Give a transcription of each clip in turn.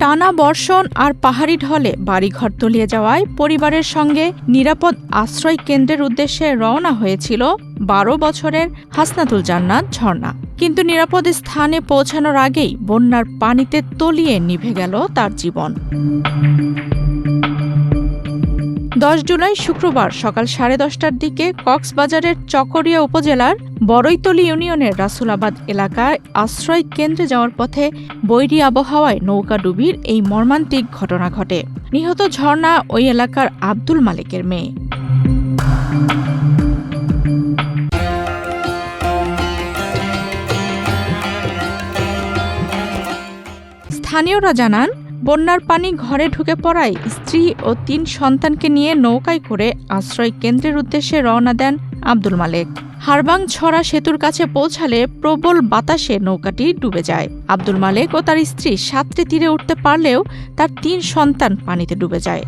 টানা বর্ষণ আর পাহাড়ি ঢলে বাড়িঘর তলিয়ে যাওয়ায় পরিবারের সঙ্গে নিরাপদ আশ্রয় কেন্দ্রের উদ্দেশ্যে রওনা হয়েছিল ১২ বছরের হাসনাতুল জান্নাত ঝর্ণা। কিন্তু নিরাপদ স্থানে পৌঁছানোর আগেই বন্যার পানিতে তলিয়ে নিভে গেল তার জীবন। ১০ জুলাই শুক্রবার সকাল 10:30টার দিকে কক্সবাজারের চকরিয়া উপজেলার বড়ইতলী ইউনিয়নের রাসুলাবাদ এলাকায় আশ্রয় কেন্দ্রে যাওয়ার পথে বৈরী আবহাওয়ায় নৌকাডুবির এই মর্মান্তিক ঘটনা ঘটে। নিহত ঝর্ণা ওই এলাকার আব্দুল মালিকের মেয়ে। স্থানীয়রা জানান, বন্যার পানি ঘরে ঢুকে পড়ায় স্ত্রী ও ৩ সন্তানকে নিয়ে নৌকায় করে আশ্রয় কেন্দ্রের উদ্দেশ্যে রওনা দেন আব্দুল মালেক। হারবাংছড়া সেতুর কাছে পৌঁছালে প্রবল বাতাসে নৌকাটি ডুবে যায়। আব্দুল মালেক ও তার স্ত্রী সাঁতরে তীরে উঠতে পারলেও তার ৩ সন্তান পানিতে ডুবে যায়।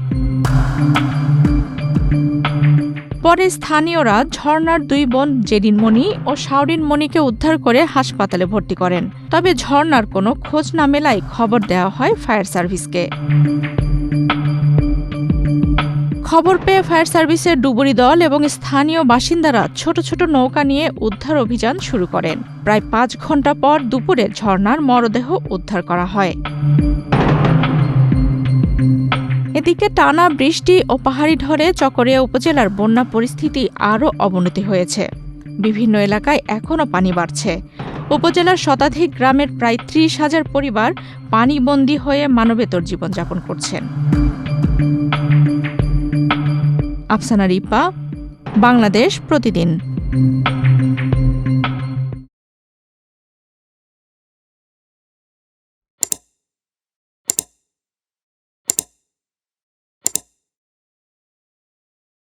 পরে স্থানীয়রা ঝর্ণার ২ বোন জেরিন মণি ও শাওরিন মণিকে উদ্ধার করে হাসপাতালে ভর্তি করেন। তবে ঝর্ণার কোনো খোঁজ না মেলায় খবর দেওয়া হয় ফায়ার সার্ভিসকে। খবর পেয়ে ফায়ার সার্ভিসের ডুবুরি দল এবং স্থানীয় বাসিন্দারা ছোট ছোট নৌকা নিয়ে উদ্ধার অভিযান শুরু করেন। প্রায় ৫ ঘণ্টা পর দুপুরে ঝর্ণার মরদেহ উদ্ধার করা হয়। এদিকে টানা বৃষ্টি ও পাহাড়ি ঢলে চকরিয়া উপজেলার বন্যা পরিস্থিতি আরও অবনতি হয়েছে। বিভিন্ন এলাকায় এখনও পানি বাড়ছে। উপজেলার শতাধিক গ্রামের প্রায় ৩০,০০০ পরিবার পানিবন্দী হয়ে মানবেতর জীবনযাপন করছেন। আফসানা রিপা, বাংলাদেশ প্রতিদিন।